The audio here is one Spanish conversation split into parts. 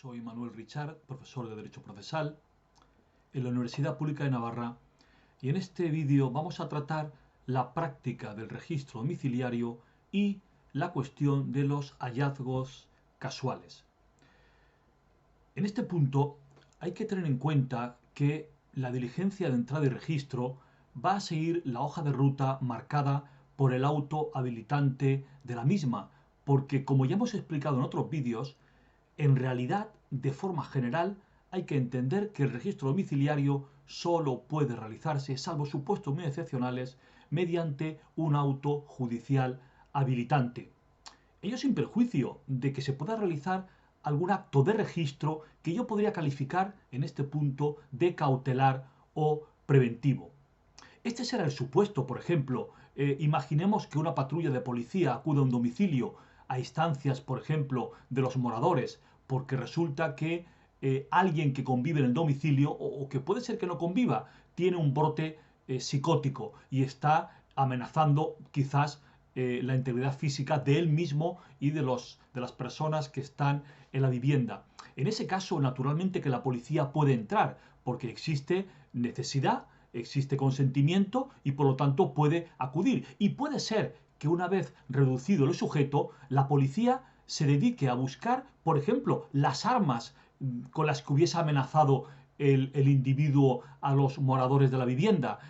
Soy Manuel Richard, profesor de Derecho Procesal en la Universidad Pública de Navarra, y en este vídeo vamos a tratar la práctica del registro domiciliario y la cuestión de los hallazgos casuales. En este punto hay que tener en cuenta que la diligencia de entrada y registro va a seguir la hoja de ruta marcada por el auto habilitante de la misma, porque como ya hemos explicado en otros vídeos, en realidad, de forma general, hay que entender que el registro domiciliario solo puede realizarse, salvo supuestos muy excepcionales, mediante un auto judicial habilitante. Ello sin perjuicio de que se pueda realizar algún acto de registro que yo podría calificar en este punto de cautelar o preventivo. Este será el supuesto, por ejemplo, imaginemos que una patrulla de policía acude a un domicilio a instancias, por ejemplo, de los moradores, porque resulta que alguien que convive en el domicilio, o que puede ser que no conviva, tiene un brote psicótico y está amenazando quizás la integridad física de él mismo y de las personas que están en la vivienda. En ese caso, naturalmente que la policía puede entrar, porque existe necesidad, existe consentimiento y por lo tanto puede acudir. Y puede ser que una vez reducido el sujeto, la policía se dedique a buscar, por ejemplo, las armas con las que hubiese amenazado el individuo a los moradores de la vivienda.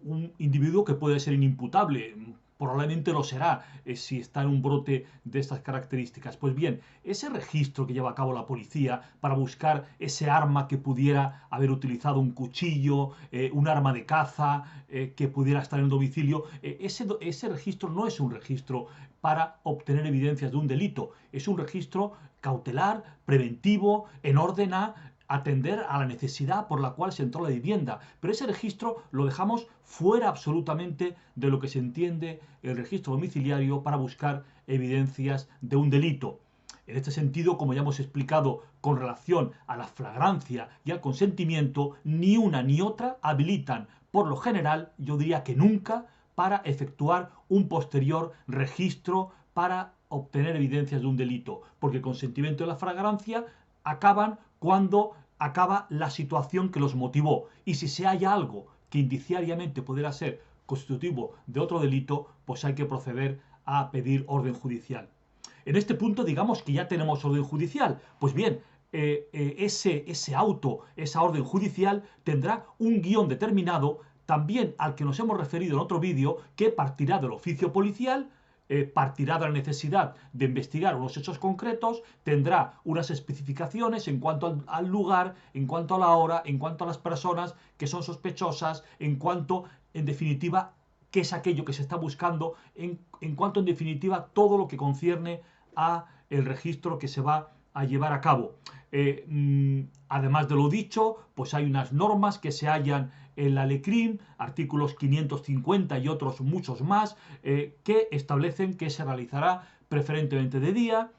Un individuo que puede ser inimputable, probablemente lo será si está en un brote de estas características. Pues bien, ese registro que lleva a cabo la policía para buscar ese arma que pudiera haber utilizado, un cuchillo, un arma de caza, que pudiera estar en el domicilio, ese registro no es un registro para obtener evidencias de un delito, es un registro cautelar, preventivo, en orden a atender a la necesidad por la cual se entró a la vivienda. Pero ese registro lo dejamos fuera absolutamente de lo que se entiende el registro domiciliario para buscar evidencias de un delito. En este sentido, como ya hemos explicado con relación a la flagrancia y al consentimiento, ni una ni otra habilitan, por lo general, yo diría que nunca, para efectuar un posterior registro para obtener evidencias de un delito, porque el consentimiento y la flagrancia acaban cuando acaba la situación que los motivó. Y si se halla algo que indiciariamente pudiera ser constitutivo de otro delito, pues hay que proceder a pedir orden judicial. En este punto, digamos que ya tenemos orden judicial. Pues bien, ese auto, esa orden judicial, tendrá un guión determinado, también al que nos hemos referido en otro vídeo, que partirá del oficio policial, partirá de la necesidad de investigar unos hechos concretos, tendrá unas especificaciones en cuanto al lugar, en cuanto a la hora, en cuanto a las personas que son sospechosas, en cuanto, en definitiva, qué es aquello que se está buscando, en cuanto, en definitiva, todo lo que concierne a el registro que se va a llevar a cabo. Además de lo dicho, pues hay unas normas que se hallan en la LECRIM, artículos 550 y otros muchos más, que establecen que se realizará preferentemente de día,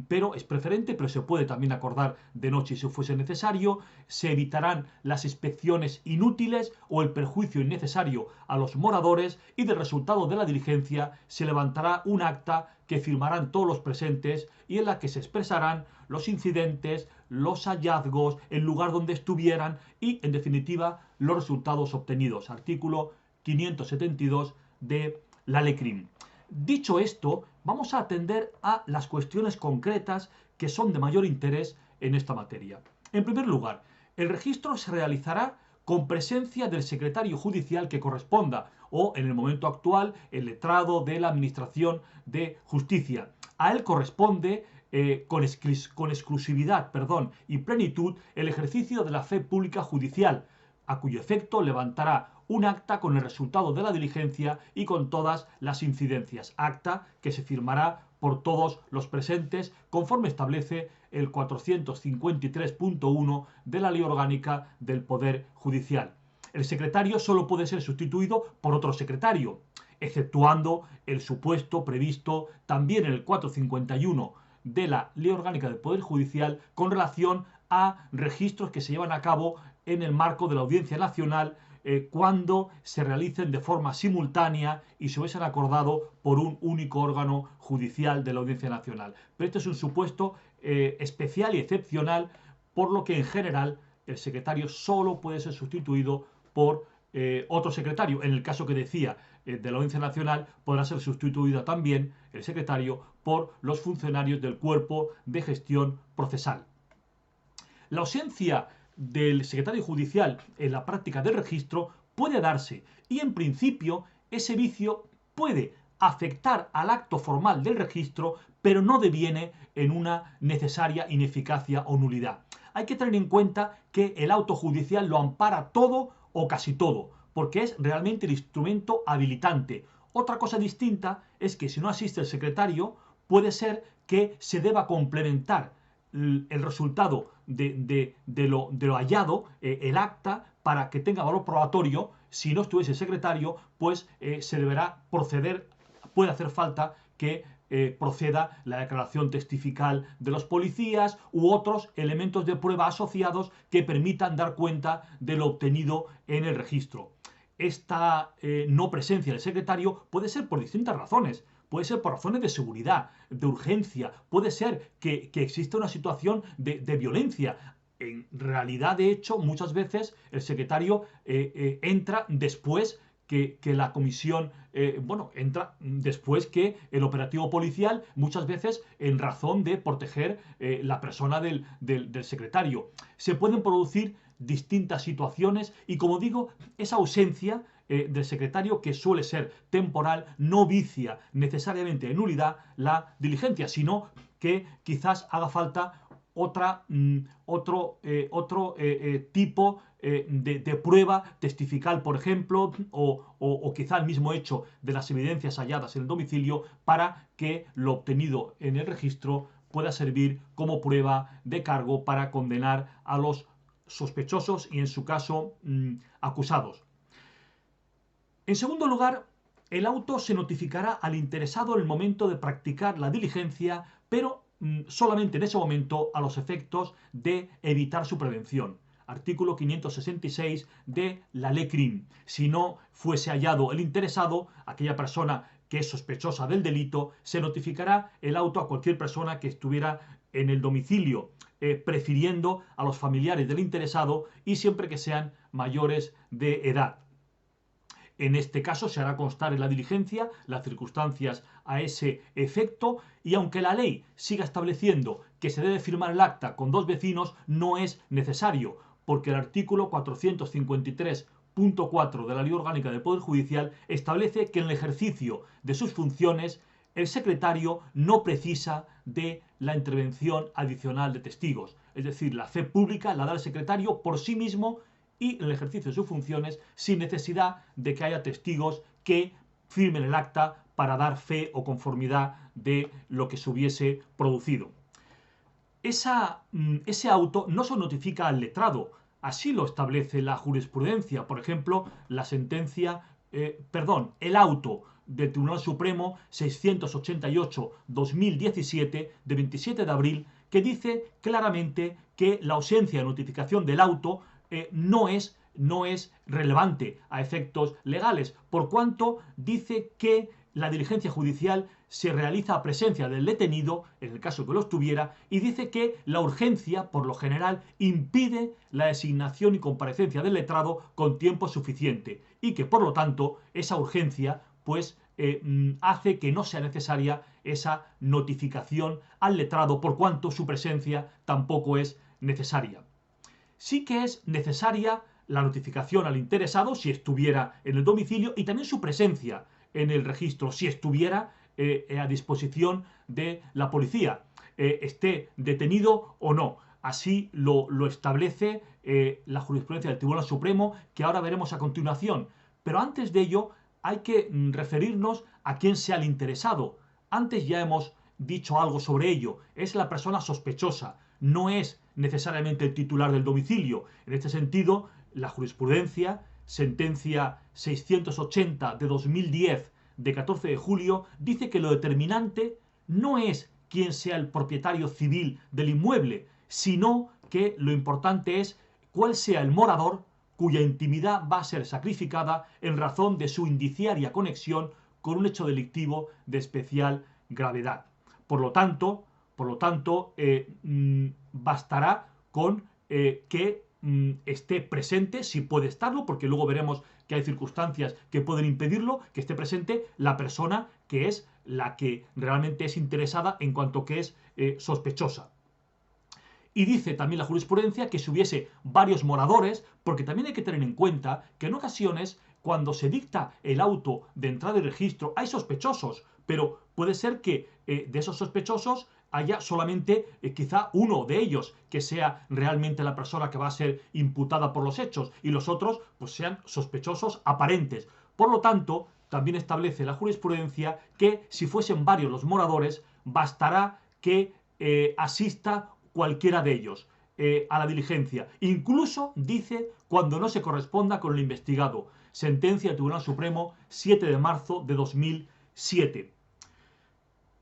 pero es preferente, pero se puede también acordar de noche si fuese necesario. Se evitarán las inspecciones inútiles o el perjuicio innecesario a los moradores, y del resultado de la diligencia se levantará un acta que firmarán todos los presentes y en la que se expresarán los incidentes, los hallazgos, el lugar donde estuvieran y, en definitiva, los resultados obtenidos. Artículo 572 de la LECRIM. Dicho esto, vamos a atender a las cuestiones concretas que son de mayor interés en esta materia. En primer lugar, el registro se realizará con presencia del secretario judicial que corresponda, o en el momento actual el letrado de la Administración de Justicia. A él corresponde con exclusividad y plenitud el ejercicio de la fe pública judicial, a cuyo efecto levantará un acta con el resultado de la diligencia y con todas las incidencias. Acta que se firmará por todos los presentes, conforme establece el 453.1 de la Ley Orgánica del Poder Judicial. El secretario solo puede ser sustituido por otro secretario, exceptuando el supuesto previsto también en el 451 de la Ley Orgánica del Poder Judicial con relación a registros que se llevan a cabo en el marco de la Audiencia Nacional, cuando se realicen de forma simultánea y se hubiesen acordado por un único órgano judicial de la Audiencia Nacional. Pero este es un supuesto especial y excepcional, por lo que en general el secretario solo puede ser sustituido por otro secretario. En el caso que decía de la Audiencia Nacional, podrá ser sustituido también el secretario por los funcionarios del Cuerpo de Gestión Procesal. La ausencia del secretario judicial en la práctica del registro puede darse y en principio ese vicio puede afectar al acto formal del registro, pero no deviene en una necesaria ineficacia o nulidad. Hay que tener en cuenta que el auto judicial lo ampara todo o casi todo, porque es realmente el instrumento habilitante. Otra cosa distinta es que si no asiste el secretario, puede ser que se deba complementar el resultado de lo hallado, el acta, para que tenga valor probatorio. Si no estuviese el secretario, pues se deberá proceder, puede hacer falta que proceda la declaración testifical de los policías u otros elementos de prueba asociados que permitan dar cuenta de lo obtenido en el registro. Esta no presencia del secretario puede ser por distintas razones. Puede ser por razones de seguridad, de urgencia, puede ser que exista una situación de violencia. En realidad, de hecho, muchas veces el secretario entra después que la comisión, entra después que el operativo policial, muchas veces en razón de proteger la persona del secretario. Se pueden producir distintas situaciones y, como digo, esa ausencia del secretario, que suele ser temporal, no vicia necesariamente en nulidad la diligencia, sino que quizás haga falta otro tipo de prueba testifical, por ejemplo, o quizá el mismo hecho de las evidencias halladas en el domicilio para que lo obtenido en el registro pueda servir como prueba de cargo para condenar a los sospechosos y, en su caso, acusados. En segundo lugar, el auto se notificará al interesado en el momento de practicar la diligencia, pero solamente en ese momento, a los efectos de evitar su prevención. Artículo 566 de la Ley CRIM. Si no fuese hallado el interesado, aquella persona que es sospechosa del delito, se notificará el auto a cualquier persona que estuviera en el domicilio, prefiriendo a los familiares del interesado y siempre que sean mayores de edad. En este caso se hará constar en la diligencia las circunstancias a ese efecto, y aunque la ley siga estableciendo que se debe firmar el acta con dos vecinos, no es necesario, porque el artículo 453.4 de la Ley Orgánica del Poder Judicial establece que en el ejercicio de sus funciones el secretario no precisa de la intervención adicional de testigos. Es decir, la fe pública la da el secretario por sí mismo y en el ejercicio de sus funciones, sin necesidad de que haya testigos que firmen el acta para dar fe o conformidad de lo que se hubiese producido. Ese auto no se notifica al letrado, así lo establece la jurisprudencia. Por ejemplo, el auto del Tribunal Supremo 688/2017 de 27 de abril, que dice claramente que la ausencia de notificación del auto no es relevante a efectos legales, por cuanto dice que la diligencia judicial se realiza a presencia del detenido, en el caso que lo estuviera, y dice que la urgencia, por lo general, impide la designación y comparecencia del letrado con tiempo suficiente, y que, por lo tanto, esa urgencia, pues, hace que no sea necesaria esa notificación al letrado, por cuanto su presencia tampoco es necesaria. Sí que es necesaria la notificación al interesado si estuviera en el domicilio, y también su presencia en el registro si estuviera a disposición de la policía, esté detenido o no. Así lo establece la jurisprudencia del Tribunal Supremo, que ahora veremos a continuación. Pero antes de ello hay que referirnos a quién sea el interesado. Antes ya hemos dicho algo sobre ello. Es la persona sospechosa, no es necesariamente el titular del domicilio. En este sentido, la jurisprudencia, sentencia 680 de 2010 de 14 de julio, dice que lo determinante no es quién sea el propietario civil del inmueble, sino que lo importante es cuál sea el morador cuya intimidad va a ser sacrificada en razón de su indiciaria conexión con un hecho delictivo de especial gravedad. Por lo tanto, Por lo tanto, bastará con que esté presente, si puede estarlo, porque luego veremos que hay circunstancias que pueden impedirlo, que esté presente la persona que es la que realmente es interesada en cuanto que es sospechosa. Y dice también la jurisprudencia que si hubiese varios moradores, porque también hay que tener en cuenta que en ocasiones, cuando se dicta el auto de entrada y registro, hay sospechosos, pero puede ser que de esos sospechosos haya solamente quizá uno de ellos que sea realmente la persona que va a ser imputada por los hechos y los otros pues sean sospechosos aparentes. Por lo tanto, también establece la jurisprudencia que si fuesen varios los moradores, bastará que asista cualquiera de ellos a la diligencia. Incluso dice cuando no se corresponda con el investigado. Sentencia del Tribunal Supremo 7 de marzo de 2007.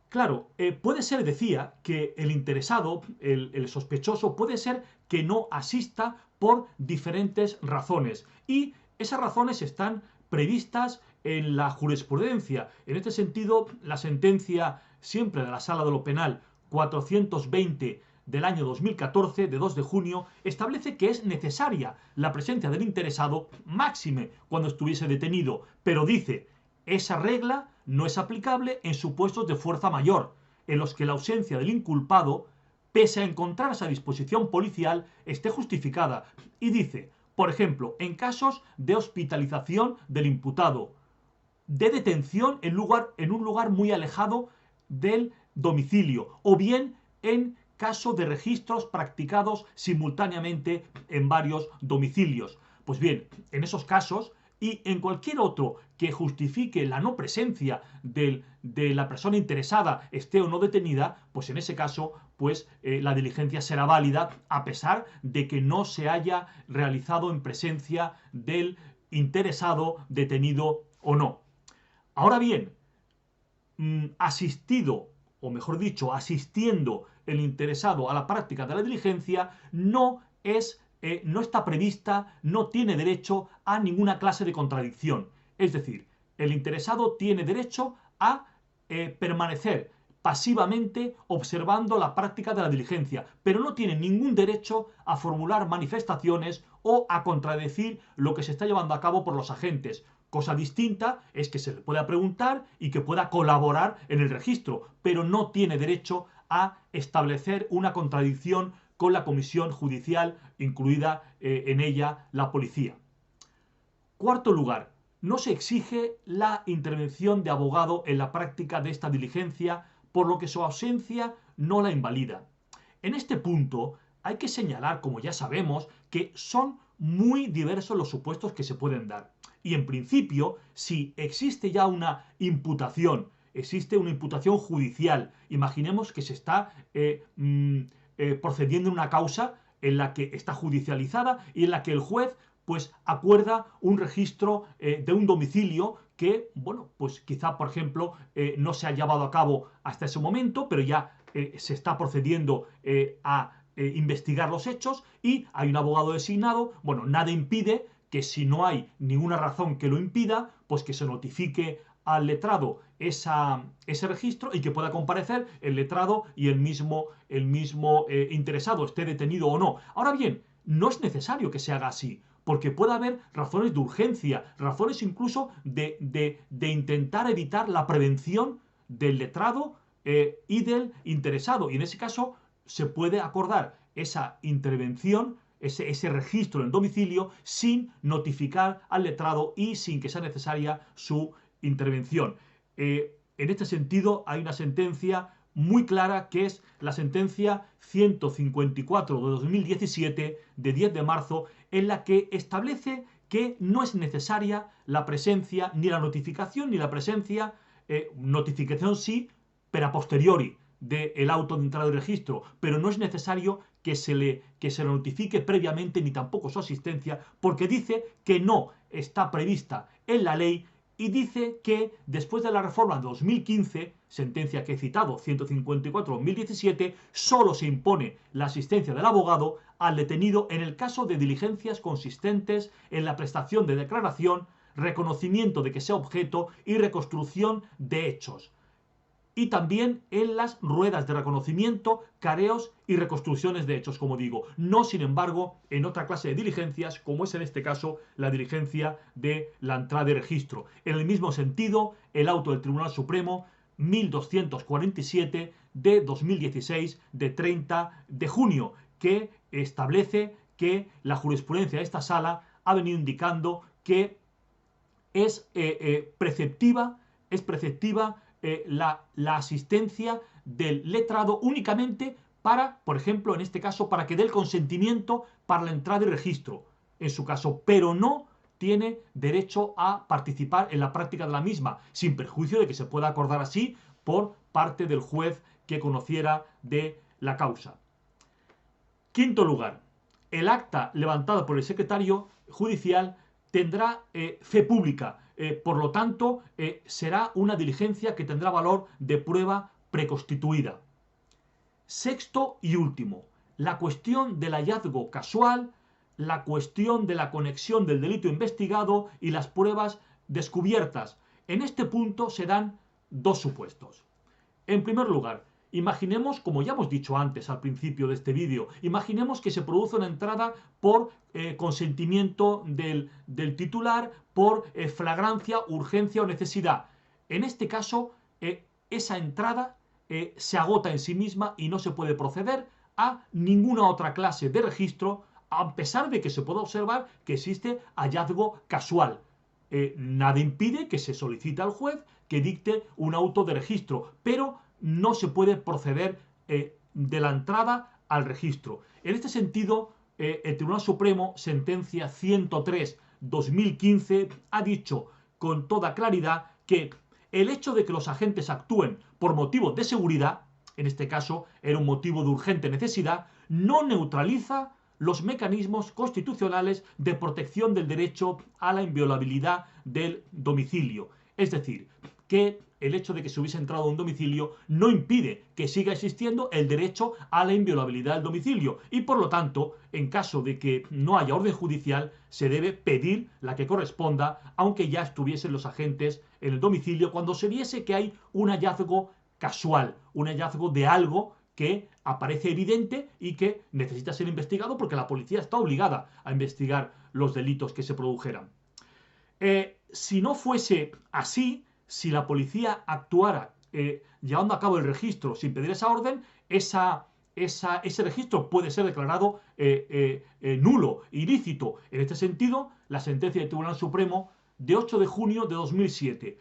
Claro, puede ser, decía, que el interesado, el sospechoso, puede ser que no asista por diferentes razones. Y esas razones están previstas en la jurisprudencia. En este sentido, la sentencia siempre de la Sala de lo Penal 420 del año 2014, de 2 de junio, establece que es necesaria la presencia del interesado máxime cuando estuviese detenido, pero dice, esa regla no es aplicable en supuestos de fuerza mayor, en los que la ausencia del inculpado, pese a encontrarse a disposición policial, esté justificada. Y dice, por ejemplo, en casos de hospitalización del imputado, de detención en un lugar muy alejado del domicilio, o bien en caso de registros practicados simultáneamente en varios domicilios. Pues bien, en esos casos y en cualquier otro que justifique la no presencia de la persona interesada, esté o no detenida, pues en ese caso, pues la diligencia será válida a pesar de que no se haya realizado en presencia del interesado, detenido o no. Ahora bien, asistido, o mejor dicho, asistiendo el interesado a la práctica de la diligencia, no está prevista, no tiene derecho a ninguna clase de contradicción. Es decir, el interesado tiene derecho a permanecer pasivamente observando la práctica de la diligencia, pero no tiene ningún derecho a formular manifestaciones o a contradecir lo que se está llevando a cabo por los agentes. Cosa distinta es que se le pueda preguntar y que pueda colaborar en el registro, pero no tiene derecho a establecer una contradicción con la comisión judicial, incluida en ella la policía. Cuarto lugar, no se exige la intervención de abogado en la práctica de esta diligencia, por lo que su ausencia no la invalida. En este punto hay que señalar, como ya sabemos, que son muy diversos los supuestos que se pueden dar. Y en principio, si existe ya una imputación, existe una imputación judicial, imaginemos que se está procediendo en una causa en la que está judicializada y en la que el juez pues acuerda un registro de un domicilio que, bueno, pues quizá, por ejemplo, no se ha llevado a cabo hasta ese momento, pero ya se está procediendo a investigar los hechos y hay un abogado designado. Bueno, nada impide que si no hay ninguna razón que lo impida, pues que se notifique al letrado ese registro y que pueda comparecer el letrado y el mismo interesado, esté detenido o no. Ahora bien, no es necesario que se haga así, porque puede haber razones de urgencia, razones incluso de intentar evitar la prevención del letrado y del interesado. Y en ese caso se puede acordar esa intervención, ese registro en domicilio, sin notificar al letrado y sin que sea necesaria su intervención. En este sentido, hay una sentencia muy clara que es la sentencia 154 de 2017 de 10 de marzo, en la que establece que no es necesaria la presencia, ni la notificación, ni la presencia, notificación sí, pero a posteriori, del auto de entrada de registro, pero no es necesario que se le notifique previamente ni tampoco su asistencia, porque dice que no está prevista en la ley y dice que después de la reforma de 2015, sentencia que he citado, 154-2017, solo se impone la asistencia del abogado al detenido en el caso de diligencias consistentes en la prestación de declaración, reconocimiento de que sea objeto y reconstrucción de hechos. y también en las ruedas de reconocimiento, careos y reconstrucciones de hechos, como digo. No, sin embargo, en otra clase de diligencias, como es en este caso la diligencia de la entrada de registro. En el mismo sentido, el auto del Tribunal Supremo 1247 de 2016 de 30 de junio, que establece que la jurisprudencia de esta sala ha venido indicando que es preceptiva la asistencia del letrado únicamente para, por ejemplo, en este caso, para que dé el consentimiento para la entrada y registro, en su caso, pero no tiene derecho a participar en la práctica de la misma, sin perjuicio de que se pueda acordar así por parte del juez que conociera de la causa. Quinto lugar, el acta levantada por el secretario judicial tendrá fe pública, por lo tanto, será una diligencia que tendrá valor de prueba preconstituida. Sexto y último, la cuestión del hallazgo casual, la cuestión de la conexión del delito investigado y las pruebas descubiertas. En este punto se dan dos supuestos. En primer lugar, imaginemos, como ya hemos dicho antes al principio de este vídeo, imaginemos que se produce una entrada por consentimiento del titular, por flagrancia, urgencia o necesidad. En este caso, esa entrada se agota en sí misma y no se puede proceder a ninguna otra clase de registro, a pesar de que se pueda observar que existe hallazgo casual. Nada impide que se solicite al juez que dicte un auto de registro, pero no se puede proceder de la entrada al registro. En este sentido, el Tribunal Supremo, sentencia 103/2015, ha dicho con toda claridad que el hecho de que los agentes actúen por motivos de seguridad, en este caso era un motivo de urgente necesidad, no neutraliza los mecanismos constitucionales de protección del derecho a la inviolabilidad del domicilio. Es decir, que el hecho de que se hubiese entrado a un domicilio no impide que siga existiendo el derecho a la inviolabilidad del domicilio y, por lo tanto, en caso de que no haya orden judicial, se debe pedir la que corresponda, aunque ya estuviesen los agentes en el domicilio, cuando se viese que hay un hallazgo casual, un hallazgo de algo que aparece evidente y que necesita ser investigado porque la policía está obligada a investigar los delitos que se produjeran. Si no fuese así, si la policía actuara llevando a cabo el registro sin pedir esa orden, ese registro puede ser declarado nulo, ilícito. En este sentido, la sentencia del Tribunal Supremo de 8 de junio de 2007,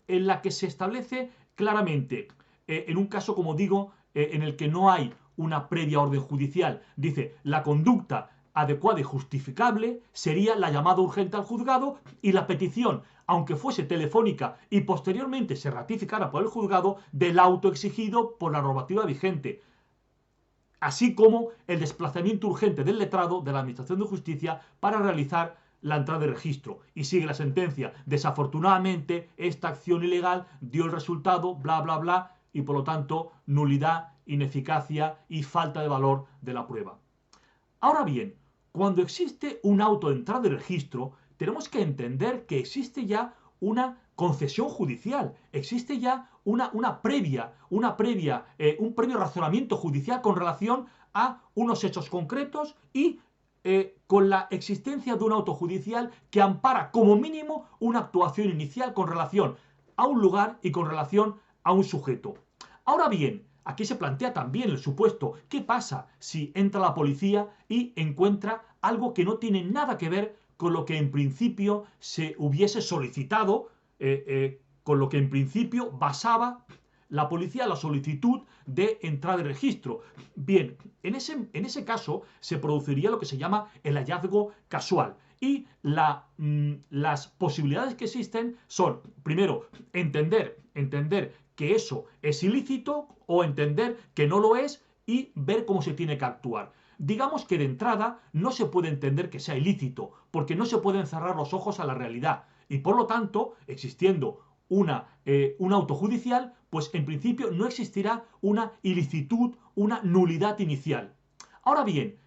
en la que se establece claramente, en un caso, como digo, en el que no hay una previa orden judicial, dice, la conducta adecuada y justificable sería la llamada urgente al juzgado y la petición, aunque fuese telefónica y posteriormente se ratificara por el juzgado, del auto exigido por la normativa vigente, así como el desplazamiento urgente del letrado de la Administración de Justicia para realizar la entrada de registro. Y sigue la sentencia. Desafortunadamente, esta acción ilegal dio el resultado, bla, bla, bla, y por lo tanto, nulidad, ineficacia y falta de valor de la prueba. Ahora bien, cuando existe un auto de entrada de registro, tenemos que entender que existe ya una concesión judicial, existe ya un previo razonamiento judicial con relación a unos hechos concretos y con la existencia de un auto judicial que ampara como mínimo una actuación inicial con relación a un lugar y con relación a un sujeto. Ahora bien, aquí se plantea también el supuesto, ¿qué pasa si entra la policía y encuentra algo que no tiene nada que ver con lo que en principio se hubiese solicitado, con lo que en principio basaba la policía la solicitud de entrada de registro? Bien, en ese caso se produciría lo que se llama el hallazgo casual. Y las posibilidades que existen son, primero, entender que eso es ilícito o entender que no lo es y ver cómo se tiene que actuar. Digamos que de entrada no se puede entender que sea ilícito, porque no se pueden cerrar los ojos a la realidad. Y por lo tanto, existiendo un auto judicial, pues en principio no existirá una ilicitud, una nulidad inicial. Ahora bien,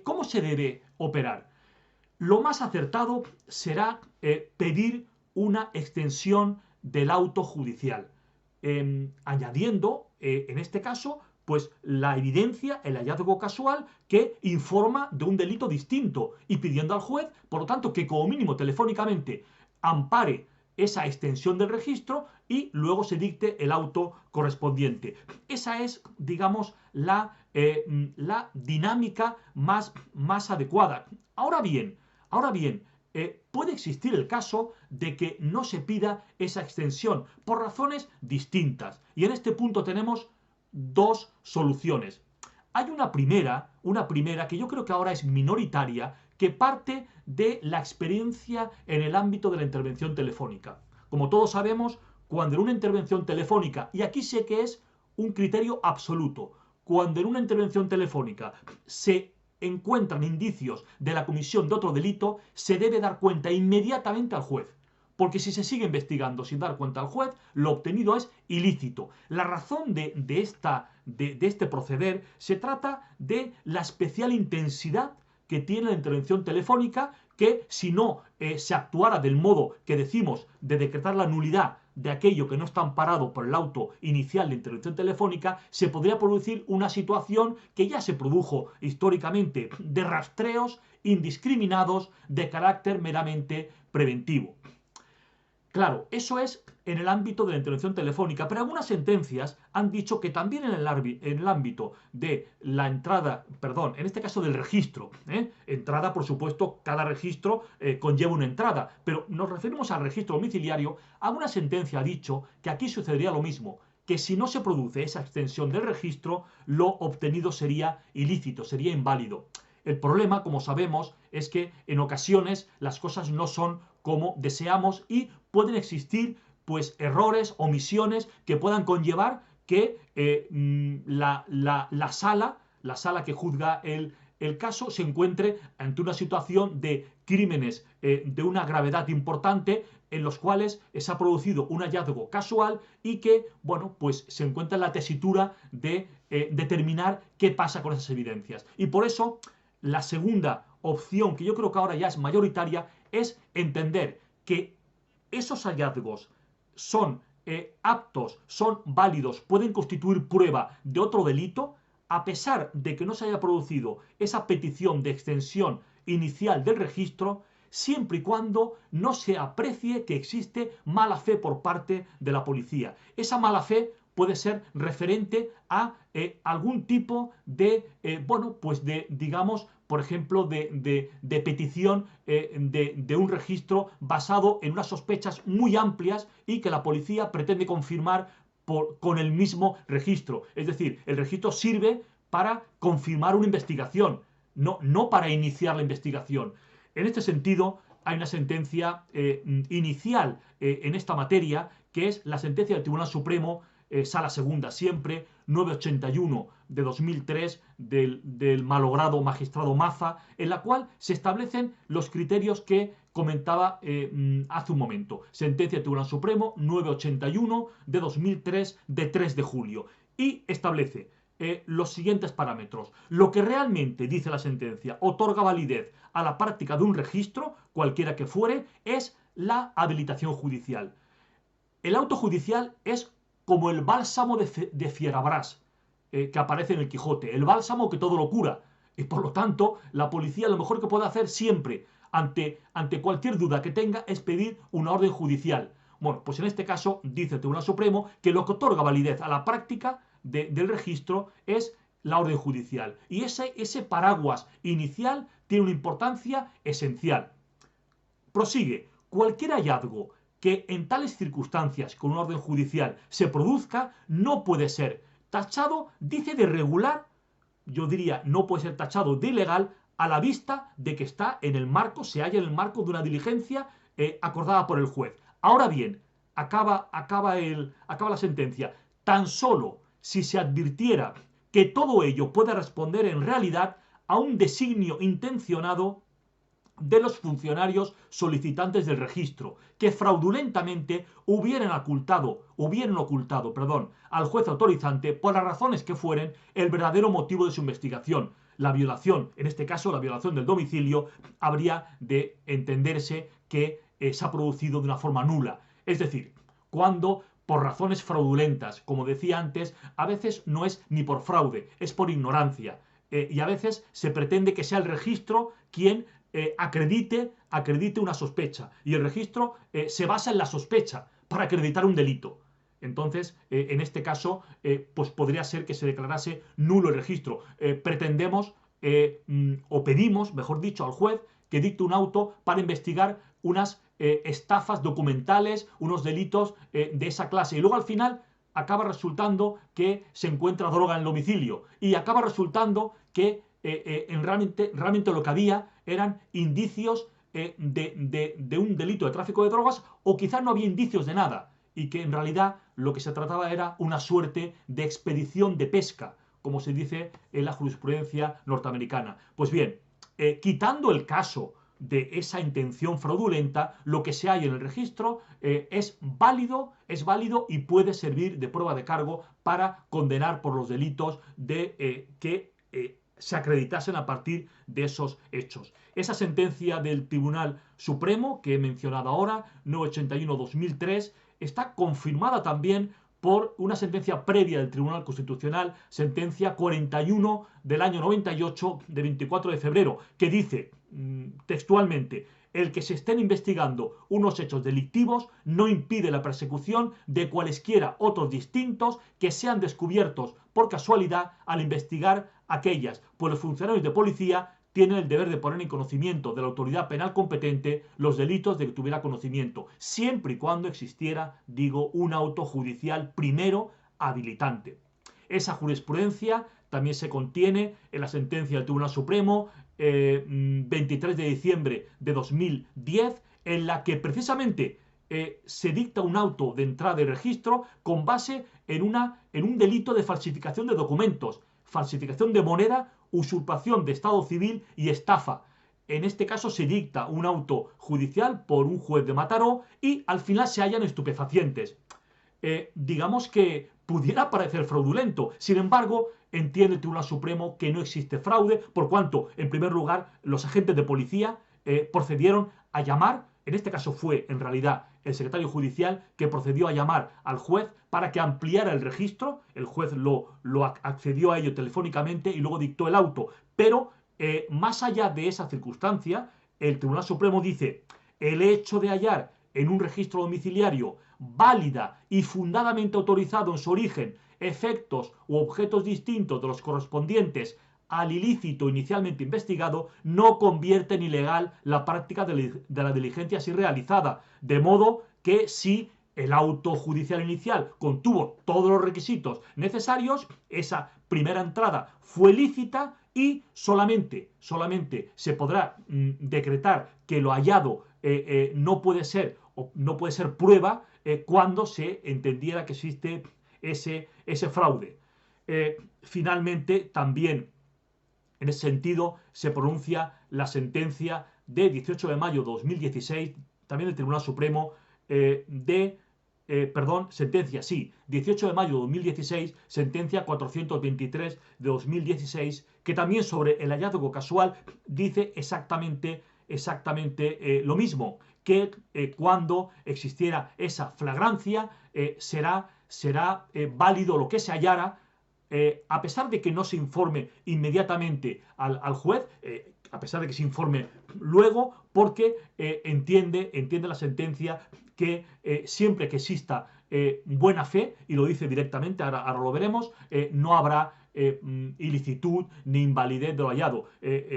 ¿cómo se debe operar? Lo más acertado será pedir una extensión del auto judicial. añadiendo, en este caso, pues la evidencia, el hallazgo casual que informa de un delito distinto y pidiendo al juez, por lo tanto, que como mínimo telefónicamente ampare esa extensión del registro y luego se dicte el auto correspondiente. Esa es, digamos, la dinámica más adecuada. Ahora bien, puede existir el caso de que no se pida esa extensión por razones distintas. Y en este punto tenemos dos soluciones. Hay una primera que yo creo que ahora es minoritaria, que parte de la experiencia en el ámbito de la intervención telefónica. Como todos sabemos, cuando en una intervención telefónica, y aquí sé que es un criterio absoluto, cuando en una intervención telefónica se encuentran indicios de la comisión de otro delito, se debe dar cuenta inmediatamente al juez. Porque si se sigue investigando sin dar cuenta al juez, lo obtenido es ilícito. La razón de este proceder se trata de la especial intensidad que tiene la intervención telefónica, que si no se actuara del modo que decimos de decretar la nulidad de aquello que no está amparado por el auto inicial de intervención telefónica, se podría producir una situación que ya se produjo históricamente de rastreos indiscriminados de carácter meramente preventivo. Claro, eso es en el ámbito de la intervención telefónica, pero algunas sentencias han dicho que también en el ámbito de la entrada, perdón, en este caso del registro, entrada, por supuesto, cada registro conlleva una entrada, pero nos referimos al registro domiciliario, alguna sentencia ha dicho que aquí sucedería lo mismo, que si no se produce esa extensión del registro, lo obtenido sería ilícito, sería inválido. El problema, como sabemos, es que en ocasiones las cosas no son como deseamos y pueden existir pues errores, omisiones que puedan conllevar que la sala que juzga el caso se encuentre ante una situación de crímenes de una gravedad importante en los cuales se ha producido un hallazgo casual y que, bueno, pues se encuentra en la tesitura de determinar qué pasa con esas evidencias. Y por eso, la segunda opción, que yo creo que ahora ya es mayoritaria, es entender que esos hallazgos son aptos, son válidos, pueden constituir prueba de otro delito, a pesar de que no se haya producido esa petición de extensión inicial del registro, siempre y cuando no se aprecie que existe mala fe por parte de la policía. Esa mala fe puede ser referente a algún tipo de, bueno, pues de, digamos, por ejemplo, de petición de un registro basado en unas sospechas muy amplias y que la policía pretende confirmar con el mismo registro. Es decir, el registro sirve para confirmar una investigación, no para iniciar la investigación. En este sentido, hay una sentencia inicial en esta materia, que es la sentencia del Tribunal Supremo, Sala Segunda siempre, 981 de 2003 del malogrado magistrado Maza, en la cual se establecen los criterios que comentaba hace un momento. Sentencia del Tribunal Supremo 981 de 2003 de 3 de julio. Y establece los siguientes parámetros. Lo que realmente, dice la sentencia, otorga validez a la práctica de un registro, cualquiera que fuere, es la habilitación judicial. El auto judicial es como el bálsamo de Fierabras que aparece en el Quijote, el bálsamo que todo lo cura. Y por lo tanto, la policía lo mejor que puede hacer siempre ante cualquier duda que tenga es pedir una orden judicial. Bueno, pues en este caso dice el Tribunal Supremo que lo que otorga validez a la práctica del registro es la orden judicial. Y ese paraguas inicial tiene una importancia esencial. Prosigue, cualquier hallazgo que en tales circunstancias con una orden judicial se produzca no puede ser tachado, dice, de irregular, yo diría no puede ser tachado de ilegal a la vista de que está en el marco, se halla en el marco de una diligencia acordada por el juez. Ahora bien, acaba la sentencia, tan solo si se advirtiera que todo ello puede responder en realidad a un designio intencionado de los funcionarios solicitantes del registro, que fraudulentamente hubieran ocultado, al juez autorizante, por las razones que fueren, el verdadero motivo de su investigación. La violación, en este caso la violación del domicilio, habría de entenderse que se ha producido de una forma nula. Es decir, cuando por razones fraudulentas. Como decía antes, a veces no es ni por fraude, es por ignorancia. Y a veces se pretende que sea el registro quien acredite una sospecha. Y el registro se basa en la sospecha para acreditar un delito. Entonces, en este caso, pues podría ser que se declarase nulo el registro. Pretendemos o pedimos, mejor dicho, al juez que dicte un auto para investigar unas estafas documentales, unos delitos de esa clase. Y luego al final acaba resultando que se encuentra droga en el domicilio. Y acaba resultando que realmente lo que había eran indicios de un delito de tráfico de drogas, o quizás no había indicios de nada, y que en realidad lo que se trataba era una suerte de expedición de pesca, como se dice en la jurisprudencia norteamericana. Pues bien, quitando el caso de esa intención fraudulenta, lo que se halla en el registro es válido y puede servir de prueba de cargo para condenar por los delitos que se acreditasen a partir de esos hechos. Esa sentencia del Tribunal Supremo que he mencionado ahora, 981-2003, está confirmada también por una sentencia previa del Tribunal Constitucional, sentencia 41 del año 98, de 24 de febrero, que dice textualmente: el que se estén investigando unos hechos delictivos no impide la persecución de cualesquiera otros distintos que sean descubiertos por casualidad al investigar aquellas, pues los funcionarios de policía tienen el deber de poner en conocimiento de la autoridad penal competente los delitos de que tuviera conocimiento, siempre y cuando existiera, digo, un auto judicial primero habilitante. Esa jurisprudencia también se contiene en la sentencia del Tribunal Supremo 23 de diciembre de 2010, en la que precisamente se dicta un auto de entrada y registro con base en un delito de falsificación de documentos, falsificación de moneda, usurpación de estado civil y estafa. En este caso se dicta un auto judicial por un juez de Mataró y al final se hallan estupefacientes. Digamos que pudiera parecer fraudulento. Sin embargo, entiende el Tribunal Supremo que no existe fraude, por cuanto, en primer lugar, los agentes de policía procedieron a llamar, en este caso fue en realidad el secretario judicial que procedió a llamar al juez para que ampliara el registro. El juez lo accedió a ello telefónicamente y luego dictó el auto. Pero más allá de esa circunstancia, el Tribunal Supremo dice: el hecho de hallar en un registro domiciliario válida y fundadamente autorizado en su origen efectos u objetos distintos de los correspondientes al ilícito inicialmente investigado no convierte en ilegal la práctica de la diligencia así realizada, de modo que si el auto judicial inicial contuvo todos los requisitos necesarios, esa primera entrada fue lícita y solamente se podrá decretar que lo hallado no puede ser prueba cuando se entendiera que existe ese fraude. Finalmente, también en ese sentido se pronuncia la sentencia de 18 de mayo de 2016, también del Tribunal Supremo, sentencia, sí, 18 de mayo de 2016, sentencia 423 de 2016, que también sobre el hallazgo casual dice exactamente lo mismo, que cuando existiera esa flagrancia será válido lo que se hallara, a pesar de que no se informe inmediatamente al juez, a pesar de que se informe luego, porque entiende la sentencia que siempre que exista buena fe, y lo dice directamente, ahora lo veremos, no habrá ilicitud ni invalidez de lo hallado.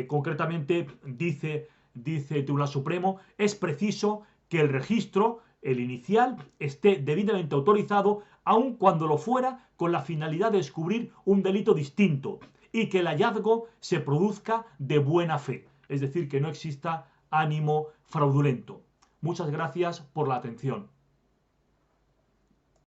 Concretamente dice el Tribunal Supremo: es preciso que el registro, el inicial, esté debidamente autorizado, aun cuando lo fuera con la finalidad de descubrir un delito distinto, y que el hallazgo se produzca de buena fe, es decir, que no exista ánimo fraudulento. Muchas gracias por la atención.